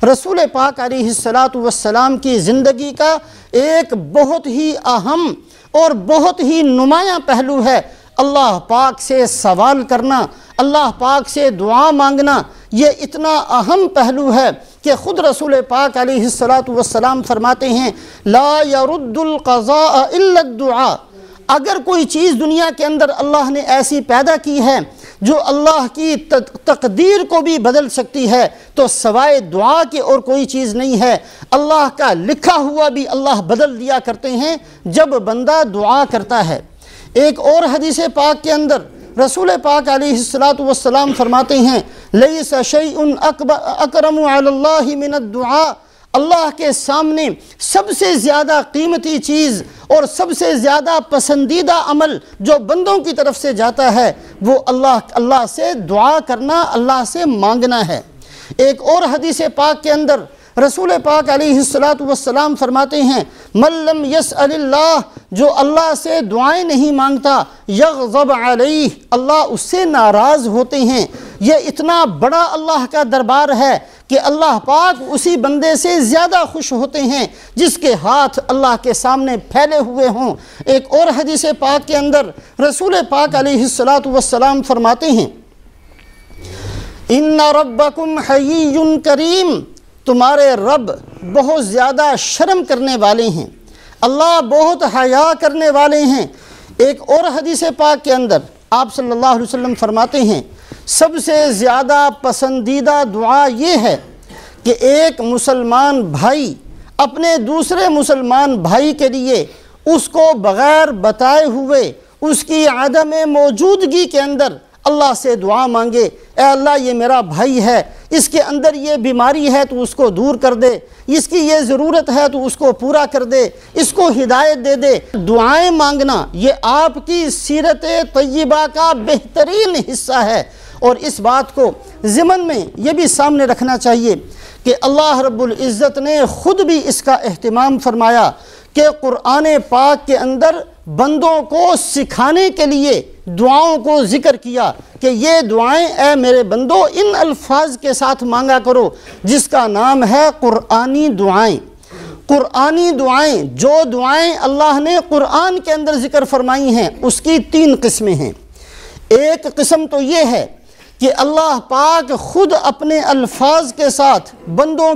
رسول پاک علیہ السلام کی زندگی کا ایک بہت ہی اہم اور بہت ہی نمایاں پہلو ہے اللہ پاک سے سوال کرنا، اللہ پاک سے دعا مانگنا۔ یہ اتنا اہم پہلو ہے کہ خود رسول پاک علیہ السلام فرماتے ہیں لا يرد القضاء الا الدعاء۔ اگر کوئی چیز دنیا کے اندر اللہ نے ایسی پیدا کی ہے جو اللہ کی تقدیر کو بھی بدل سکتی ہے تو سوائے دعا کے اور کوئی چیز نہیں ہے۔ اللہ کا لکھا ہوا بھی اللہ بدل دیا کرتے ہیں جب بندہ دعا کرتا ہے۔ ایک اور حدیث پاک کے اندر رسول پاک علیہ السلام فرماتے ہیں لیس شیء اکرم علی اللہ من الدعاء۔ اللہ کے سامنے سب سے زیادہ قیمتی چیز اور سب سے زیادہ پسندیدہ عمل جو بندوں کی طرف سے جاتا ہے وہ اللہ سے دعا کرنا، اللہ سے مانگنا ہے۔ ایک اور حدیث پاک کے اندر رسول پاک علیہ السلام فرماتے ہیں من لم یسأل اللہ، جو اللہ سے دعائیں نہیں مانگتا یغضب علیہ، اللہ اس سے ناراض ہوتے ہیں۔ یہ اتنا بڑا اللہ کا دربار ہے کہ اللہ پاک اسی بندے سے زیادہ خوش ہوتے ہیں جس کے ہاتھ اللہ کے سامنے پھیلے ہوئے ہوں۔ ایک اور حدیث پاک کے اندر رسول پاک علیہ السلام فرماتے ہیں ان ربکم حیی کریم، تمہارے رب بہت زیادہ شرم کرنے والے ہیں، اللہ بہت حیا کرنے والے ہیں۔ ایک اور حدیث پاک کے اندر آپ صلی اللہ علیہ وسلم فرماتے ہیں سب سے زیادہ پسندیدہ دعا یہ ہے کہ ایک مسلمان بھائی اپنے دوسرے مسلمان بھائی کے لیے اس کو بغیر بتائے ہوئے اس کی عدم موجودگی کے اندر اللہ سے دعا مانگے، اے اللہ یہ میرا بھائی ہے، اس کے اندر یہ بیماری ہے تو اس کو دور کر دے، اس کی یہ ضرورت ہے تو اس کو پورا کر دے، اس کو ہدایت دے دے۔ دعائیں مانگنا یہ آپ کی سیرت طیبہ کا بہترین حصہ ہے، اور اس بات کو ضمن میں یہ بھی سامنے رکھنا چاہیے کہ اللہ رب العزت نے خود بھی اس کا اہتمام فرمایا کہ قرآن پاک کے اندر بندوں کو سکھانے کے لیے دعاؤں کو ذکر کیا کہ یہ دعائیں اے میرے بندو ان الفاظ کے ساتھ مانگا کرو، جس کا نام ہے قرآنی دعائیں۔ قرآنی دعائیں، جو دعائیں اللہ نے قرآن کے اندر ذکر فرمائی ہیں اس کی 3 قسمیں ہیں۔ ایک قسم تو یہ ہے کہ اللہ پاک خود اپنے الفاظ کے ساتھ بندوں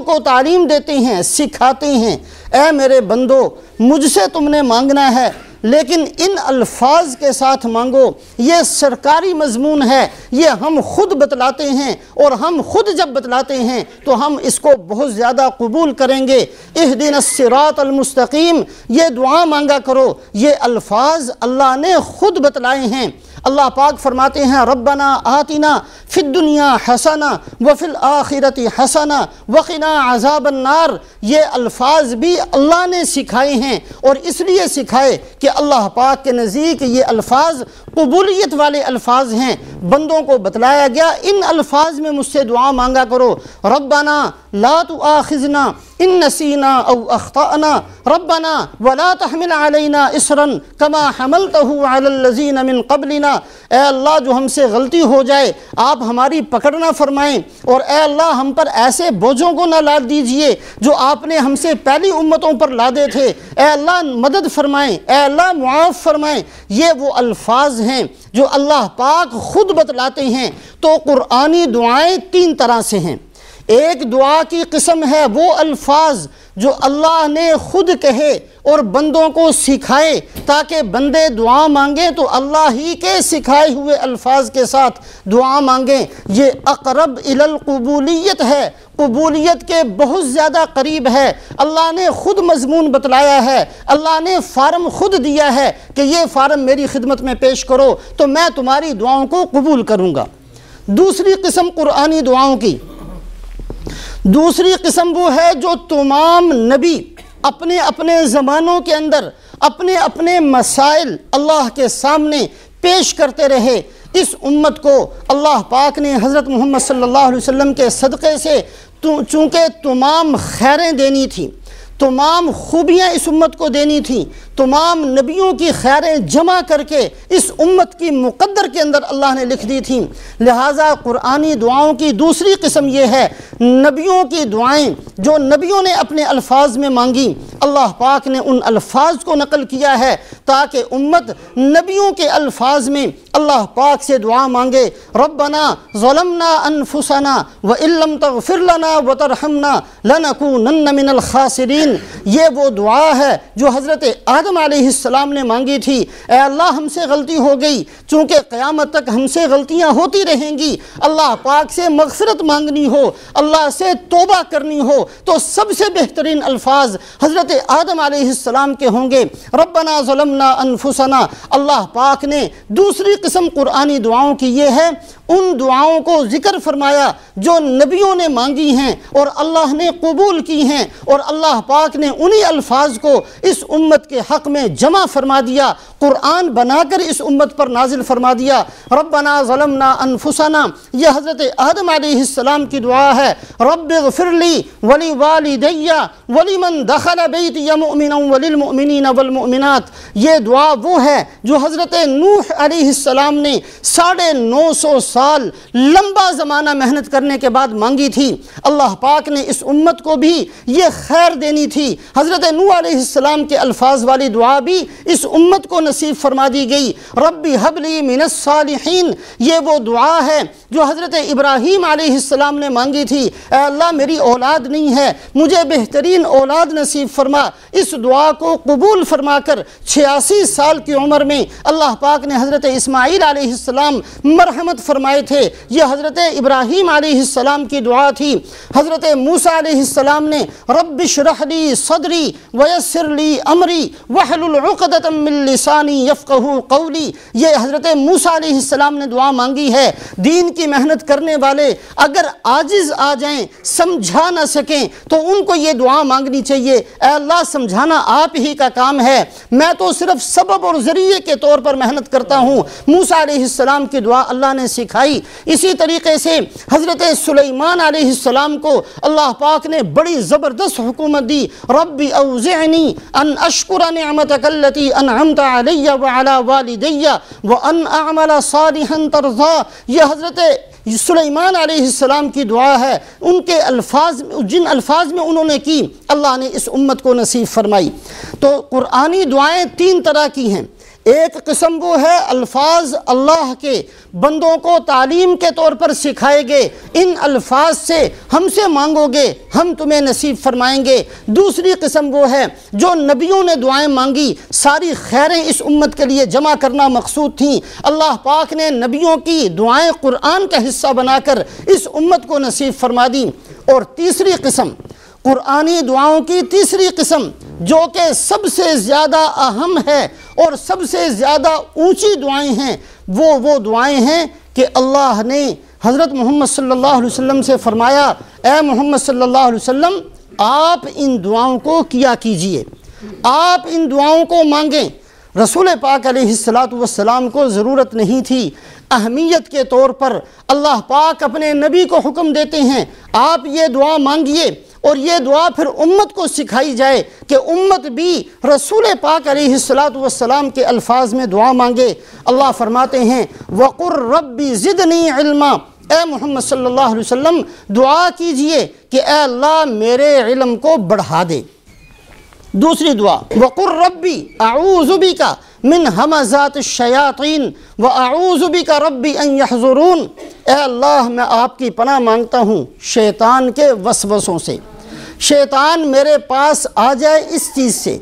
کو تعلیم دیتے ہیں، سکھاتے ہیں، اے میرے بندو مجھ سے تم نے مانگنا ہے لیکن ان الفاظ کے ساتھ مانگو، یہ سرکاری مضمون ہے، یہ ہم خود بتلاتے ہیں، اور ہم خود جب بتلاتے ہیں تو ہم اس کو بہت زیادہ قبول کریں گے۔ اہدنا الصراط المستقیم، یہ دعا مانگا کرو، یہ الفاظ اللہ نے خود بتلائے ہیں۔ اللہ پاک فرماتے ہیں ربنا آتنا فی الدنیا حسنہ وفی الآخرۃ حسنہ وقنا عذاب النار، یہ الفاظ بھی اللہ نے سکھائے ہیں، اور اس لیے سکھائے کہ اللہ پاک کے نزدیک یہ الفاظ قبولیت والے الفاظ ہیں۔ بندوں کو بتلایا گیا ان الفاظ میں مجھ سے دعا مانگا کرو، ربنا لا تؤاخذنا ان نسینا او اخطأنا ربنا ولا تحمل علینا اصرا کما حملته علی الذین من قبلنا، اے اللہ جو ہم سے غلطی ہو جائے آپ ہماری پکڑ نہ فرمائیں، اور اے اللہ ہم پر ایسے بوجھوں کو نہ لاد دیجئے جو آپ نے ہم سے پہلی امتوں پر لادے تھے، اے اللہ مدد فرمائیں، اے اللہ معاف فرمائیں۔ یہ وہ الفاظ ہیں جو اللہ پاک خود بتلاتے ہیں۔ تو قرآنی دعائیں 3 طرح سے ہیں۔ ایک دعا کی قسم ہے وہ الفاظ جو اللہ نے خود کہے اور بندوں کو سکھائے تاکہ بندے دعا مانگیں تو اللہ ہی کے سکھائے ہوئے الفاظ کے ساتھ دعا مانگیں۔ یہ اقرب الی القبولیت ہے، قبولیت کے بہت زیادہ قریب ہے۔ اللہ نے خود مضمون بتلایا ہے، اللہ نے فارم خود دیا ہے کہ یہ فارم میری خدمت میں پیش کرو تو میں تمہاری دعاؤں کو قبول کروں گا۔ دوسری قسم قرآنی دعاؤں کی، دوسری قسم وہ ہے جو تمام نبی اپنے اپنے زمانوں کے اندر اپنے اپنے مسائل اللہ کے سامنے پیش کرتے رہے۔ اس امت کو اللہ پاک نے حضرت محمد صلی اللہ علیہ وسلم کے صدقے سے چونکہ تمام خیریں دینی تھیں، تمام خوبیاں اس امت کو دینی تھیں، تمام نبیوں کی خیریں جمع کر کے اس امت کی مقدر کے اندر اللہ نے لکھ دی تھیں۔ لہٰذا قرآنی دعاؤں کی دوسری قسم یہ ہے نبیوں کی دعائیں جو نبیوں نے اپنے الفاظ میں مانگی، اللہ پاک نے ان الفاظ کو نقل کیا ہے تاکہ امت نبیوں کے الفاظ میں اللہ پاک سے دعا مانگے۔ ربنا ظلمنا انفسنا وان لم تغفر لنا وترحمنا لنکونن من الخاسرین، یہ وہ دعا ہے جو حضرت آدم علیہ السلام نے مانگی تھی۔ اے اللہ ہم سے غلطی ہو گئی، چونکہ قیامت تک ہم سے غلطیاں ہوتی رہیں گی، اللہ پاک سے مغفرت مانگنی ہو، اللہ سے توبہ کرنی ہو تو سب سے بہترین الفاظ حضرت آدم علیہ السلام کے ہوں گے۔ ربنا ظلمنا انفسنا، اللہ پاک نے دوسری قسم قرآنی دعاؤں کی یہ ہے، ان دعاؤں کو ذکر فرمایا جو نبیوں نے مانگی ہیں اور اللہ نے قبول کی ہیں، اور اللہ پاک نے انہی الفاظ کو اس امت کے حق میں جمع فرما دیا، قرآن بنا کر اس امت پر نازل فرما دیا۔ ربنا ظلمنا انفسنا، یہ حضرت آدم علیہ السلام کی دعا ہے۔ رب اغفر لی ولوالدی ولمن دخل بیتی مؤمنا وللمؤمنین والمؤمنات، یہ دعا وہ ہے جو حضرت نوح علیہ السلام نے 950 سال لمبا زمانہ محنت کرنے کے بعد مانگی تھی۔ اللہ پاک نے اس امت کو بھی یہ خیر دینی تھی، حضرت نوح علیہ السلام کے الفاظ والی دعا بھی اس امت کو نصیب فرما دی گئی۔ ربی حب لی من الصالحین، یہ وہ دعا ہے جو حضرت ابراہیم علیہ السلام نے مانگی تھی، اے اللہ میری اولاد نہیں ہے، مجھے بہترین اولاد نصیب فرما۔ اس دعا کو قبول فرما کر 86 سال کی عمر میں اللہ پاک نے حضرت اسماعیل علیہ السلام مرحمت فرمائے تھے، یہ حضرت ابراہیم علیہ السلام کی دعا تھی۔ حضرت موسیٰ علیہ السلام نے رب اشرح لی صدری ویسر لی امری واحلل عقدۃ من لسانی یفقہوا قولی، یہ حضرت موسیٰ علیہ السلام نے دعا مانگی ہے۔ دین کی محنت کرنے والے اگر عاجز آ جائیں، سمجھا نہ سکیں تو ان کو یہ دعا مانگنی چاہیے، اے اللہ سمجھانا آپ ہی کا کام ہے، میں تو صرف سبب اور ذریعے کے طور پر محنت کرتا ہوں۔ موسیٰ علیہ السلام کی دعا اللہ نے سکھائی۔ اسی طریقے سے حضرت سلیمان علیہ السلام کو اللہ پاک نے بڑی زبردست حکومت دی۔ رب اوزعنی ان اشکر نعمتک التی انعمت علی وعلی والدی وان اعمل صالحا ترضا، یہ حضرت سلیمان علیہ السلام کی دعا ہے، ان کے الفاظ جن الفاظ میں انہوں نے کی اللہ نے اس امت کو نصیب فرمائی۔ تو قرآنی دعائیں 3 طرح کی ہیں۔ ایک قسم وہ ہے الفاظ اللہ کے بندوں کو تعلیم کے طور پر سکھائے گے، ان الفاظ سے ہم سے مانگو گے ہم تمہیں نصیب فرمائیں گے۔ دوسری قسم وہ ہے جو نبیوں نے دعائیں مانگی، ساری خیریں اس امت کے لیے جمع کرنا مقصود تھیں، اللہ پاک نے نبیوں کی دعائیں قرآن کا حصہ بنا کر اس امت کو نصیب فرما دی۔ اور تیسری قسم قرآنی دعاؤں کی تیسری قسم جو کہ سب سے زیادہ اہم ہے اور سب سے زیادہ اونچی دعائیں ہیں، وہ دعائیں ہیں کہ اللہ نے حضرت محمد صلی اللہ علیہ وسلم سے فرمایا، اے محمد صلی اللہ علیہ وسلم آپ ان دعاؤں کو کیا کیجئے، آپ ان دعاؤں کو مانگیں۔ رسول پاک علیہ السلام کو ضرورت نہیں تھی، اہمیت کے طور پر اللہ پاک اپنے نبی کو حکم دیتے ہیں آپ یہ دعا مانگیے، اور یہ دعا پھر امت کو سکھائی جائے کہ امت بھی رسول پاک علیہ السلام کے الفاظ میں دعا مانگے۔ اللہ فرماتے ہیں وَقُرْ رَبِّ زِدْنِي عِلْمًا، اے محمد صلی اللہ علیہ وسلم دعا کیجئے کہ اے اللہ میرے علم کو بڑھا دے۔ دوسری دعا وَقُرْ رَبِّ أَعُوذُ بِكَ مِنْ ہَمَزَاتِ الشَّيَاطِينِ وَأَعُوذُ بِكَ رَبِّ أَنْ يَحْضُرُونَ، اے اللہ میں آپ کی پناہ مانگتا ہوں شیطان کے وسوسوں سے، شیطان میرے پاس آ جائے اس چیز سے